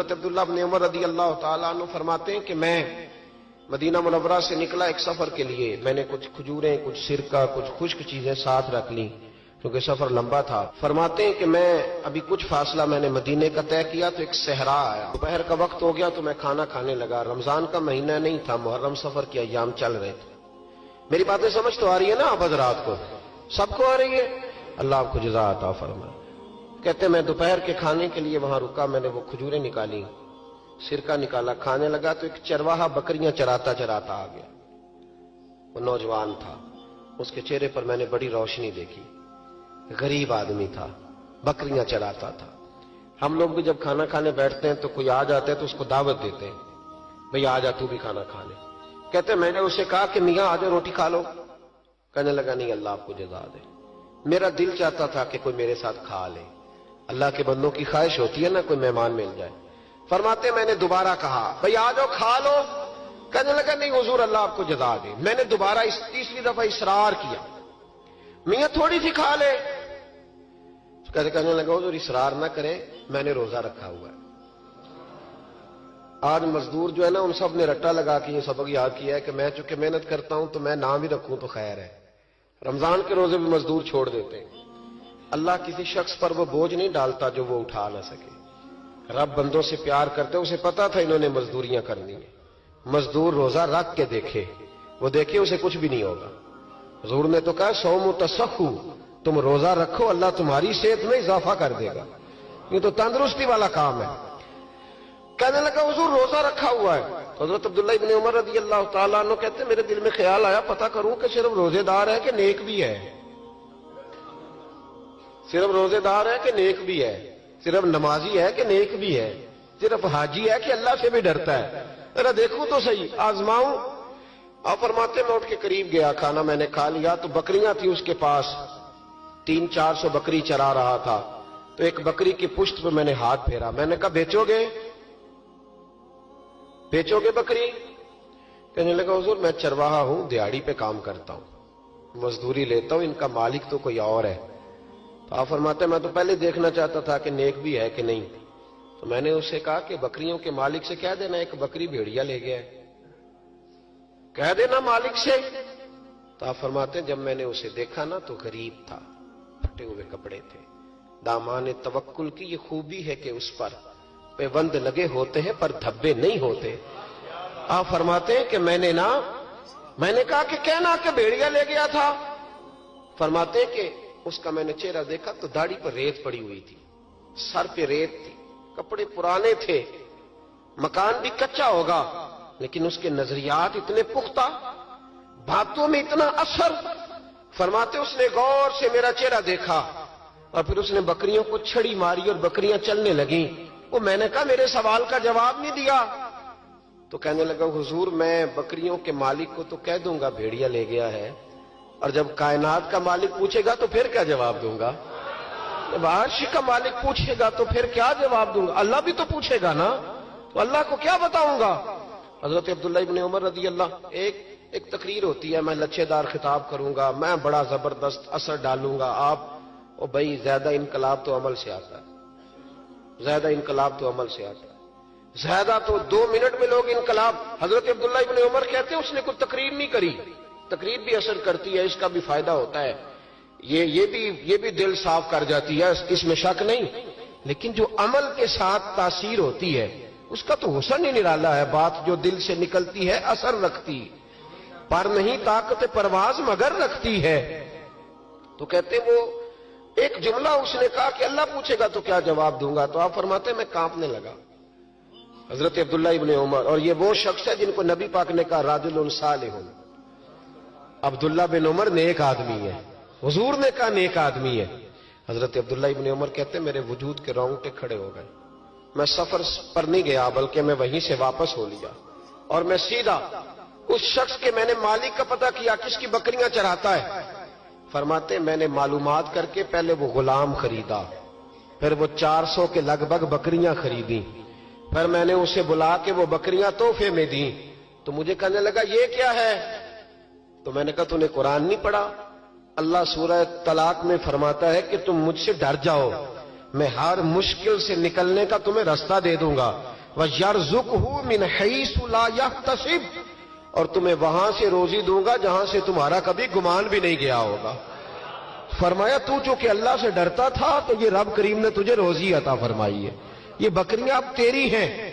عبداللہ بن عمر رضی اللہ تعالیٰ عنہ فرماتے ہیں کہ میں مدینہ منورہ سے نکلا ایک سفر کے لیے. میں نے کچھ کھجوریں، کچھ سرکہ، کچھ خشک چیزیں ساتھ رکھ لی کیونکہ سفر لمبا تھا. فرماتے ہیں کہ میں ابھی کچھ فاصلہ میں نے مدینے کا طے کیا تو ایک صحرا آیا. دوپہر کا وقت ہو گیا تو میں کھانا کھانے لگا. رمضان کا مہینہ نہیں تھا، محرم سفر کے ایام چل رہے تھے. میری باتیں سمجھ تو آ رہی ہے نا آپ حضرات کو؟ سب کو آ رہی ہے؟ اللہ آپ کو جزا عطا فرمائے. کہتے میں دوپہر کے کھانے کے لیے وہاں رکا. میں نے وہ کھجوریں نکالی، سرکہ نکالا، کھانے لگا تو ایک چرواہا بکریاں چراتا چراتا آ گیا. وہ نوجوان تھا، اس کے چہرے پر میں نے بڑی روشنی دیکھی. غریب آدمی تھا، بکریاں چراتا تھا. ہم لوگ بھی جب کھانا کھانے بیٹھتے ہیں تو کوئی آ جاتا ہے تو اس کو دعوت دیتے ہیں، بھئی آ جا تو بھی کھانا کھا لے. کہتے میں نے اسے کہا کہ میاں آ جا روٹی کھا لو. کہنے لگا نہیں، اللہ آپ کو جزا دے، میرا دل چاہتا تھا کہ کوئی میرے ساتھ کھا لے. اللہ کے بندوں کی خواہش ہوتی ہے نا کوئی مہمان مل جائے. فرماتے میں نے دوبارہ کہا بھئی آ جاؤ کھا لو. کہنے لگا نہیں حضور اللہ آپ کو جزا دے. میں نے دوبارہ تیسری دفعہ اصرار کیا، میاں تھوڑی سی کھا لے. کہنے لگا حضور اصرار نہ کریں، میں نے روزہ رکھا ہوا ہے. آج مزدور جو ہے نا ان سب نے رٹا لگا کے یہ سبق یاد کیا ہے کہ میں چونکہ محنت کرتا ہوں تو میں نہ بھی رکھوں تو خیر ہے. رمضان کے روزے بھی مزدور چھوڑ دیتے ہیں. اللہ کسی شخص پر وہ بوجھ نہیں ڈالتا جو وہ اٹھا نہ سکے. رب بندوں سے پیار کرتے، اسے پتا تھا انہوں نے مزدوریاں کرنی ہیں. مزدور روزہ رکھ کے دیکھے، وہ دیکھے اسے کچھ بھی نہیں ہوگا. حضور نے تو کہا صوم تصحو، تم روزہ رکھو اللہ تمہاری صحت میں اضافہ کر دے گا. یہ تو تندرستی والا کام ہے. کہنے لگا حضور روزہ رکھا ہوا ہے. حضرت عبداللہ ابن عمر رضی اللہ تعالیٰ عنہ کہتے میرے دل میں خیال آیا پتہ کروں کہ صرف روزے دار ہے کہ نیک بھی ہے. صرف روزے دار ہے کہ نیک بھی ہے، صرف نمازی ہے کہ نیک بھی ہے، صرف حاجی ہے کہ اللہ سے بھی ڈرتا ہے. ذرا دیکھوں تو صحیح، آزماؤں. آپ فرماتے میں اٹھ کے قریب گیا، کھانا میں نے کھا لیا تو بکریاں تھی اس کے پاس. 300-400 بکری چرا رہا تھا. تو ایک بکری کی پشت پہ میں نے ہاتھ پھیرا. میں نے کہا بیچو گے؟ بیچو گے بکری؟ کہنے لگا حضور میں چرواہا ہوں، دیہاڑی پہ کام کرتا ہوں، مزدوری لیتا ہوں، ان کا مالک تو کوئی اور ہے. تو آپ فرماتے میں تو پہلے دیکھنا چاہتا تھا کہ نیک بھی ہے کہ نہیں. تو میں نے اسے کہا کہ بکریوں کے مالک سے کہہ دینا ایک بکری بھیڑیا لے گیا ہے، کہہ دینا مالک سے. تو آپ فرماتے جب میں نے اسے دیکھا نا تو غریب تھا، پھٹے ہوئے کپڑے تھے. دامان توکل کی یہ خوبی ہے کہ اس پر پیوند لگے ہوتے ہیں پر دھبے نہیں ہوتے. آپ فرماتے ہیں کہ میں نے کہا کہ کہنا کہ بھیڑیا لے گیا تھا. فرماتے ہیں کہ اس کا میں نے چہرہ دیکھا تو داڑھی پر ریت پڑی ہوئی تھی، سر پہ ریت تھی، کپڑے پرانے تھے، مکان بھی کچا ہوگا لیکن اس کے نظریات اتنے پختہ، باتوں میں اتنا اثر. فرماتے اس نے غور سے میرا چہرہ دیکھا اور پھر اس نے بکریوں کو چھڑی ماری اور بکریاں چلنے لگیں. وہ میں نے کہا میرے سوال کا جواب نہیں دیا. تو کہنے لگا حضور میں بکریوں کے مالک کو تو کہہ دوں گا بھیڑیا لے گیا ہے، اور جب کائنات کا مالک پوچھے گا تو پھر کیا جواب دوں گا؟ جب عرش کا مالک پوچھے گا تو پھر کیا جواب دوں گا؟ اللہ بھی تو پوچھے گا نا، تو اللہ کو کیا بتاؤں گا؟ حضرت عبداللہ ابن عمر رضی اللہ ایک تقریر ہوتی ہے، میں لچھے دار خطاب کروں گا، میں بڑا زبردست اثر ڈالوں گا. آپ او بھائی زیادہ انقلاب تو عمل سے آتا ہے، زیادہ انقلاب تو عمل سے آتا ہے، زیادہ تو 2 منٹ میں لوگ انقلاب. حضرت عبداللہ ابن عمر کہتے ہیں اس نے کوئی تقریر نہیں کری. تقریر بھی اثر کرتی ہے، اس کا بھی فائدہ ہوتا ہے، یہ بھی دل صاف کر جاتی ہے، اس میں شک نہیں. لیکن جو عمل کے ساتھ تاثیر ہوتی ہے اس کا تو حسن ہی نرالا ہے. بات جو دل سے نکلتی ہے اثر رکھتی، پر نہیں طاقت پرواز مگر رکھتی ہے. تو کہتے وہ ایک جملہ اس نے کہا کہ اللہ پوچھے گا تو کیا جواب دوں گا. تو آپ فرماتے میں کانپنے لگا. حضرت عبداللہ ابن عمر، اور یہ وہ شخص ہے جن کو نبی پاک نے کہا راجل صالح. عبداللہ بن عمر نیک آدمی ہے، حضور نے کہا نیک آدمی ہے. حضرت عبداللہ ابن عمر کہتے میرے وجود کے رونگٹے کھڑے ہو گئے. میں سفر پر نہیں گیا بلکہ میں وہیں سے واپس ہو لیا اور میں سیدھا اس شخص کے میں نے مالک کا پتہ کیا کس کی بکریاں چراتا ہے. فرماتے میں نے معلومات کر کے پہلے وہ غلام خریدا، پھر وہ 400 کے لگ بھگ بکریاں خریدیں، پھر میں نے اسے بلا کے وہ بکریاں تحفے میں دیں. تو مجھے کہنے لگا یہ کیا ہے؟ تو میں نے کہا تو نے قرآن نہیں پڑھا؟ اللہ سورہ طلاق میں فرماتا ہے کہ تم مجھ سے ڈر جاؤ میں ہر مشکل سے نکلنے کا تمہیں راستہ دے دوں گا. وَيَرْزُقْهُ مِنْ حَيْثُ لَا يَحْتَسِبُ, اور تمہیں وہاں سے روزی دوں گا جہاں سے تمہارا کبھی گمان بھی نہیں گیا ہوگا. فرمایا تو چونکہ اللہ سے ڈرتا تھا تو یہ رب کریم نے تجھے روزی عطا فرمائی ہے. یہ بکریاں اب تیری ہیں,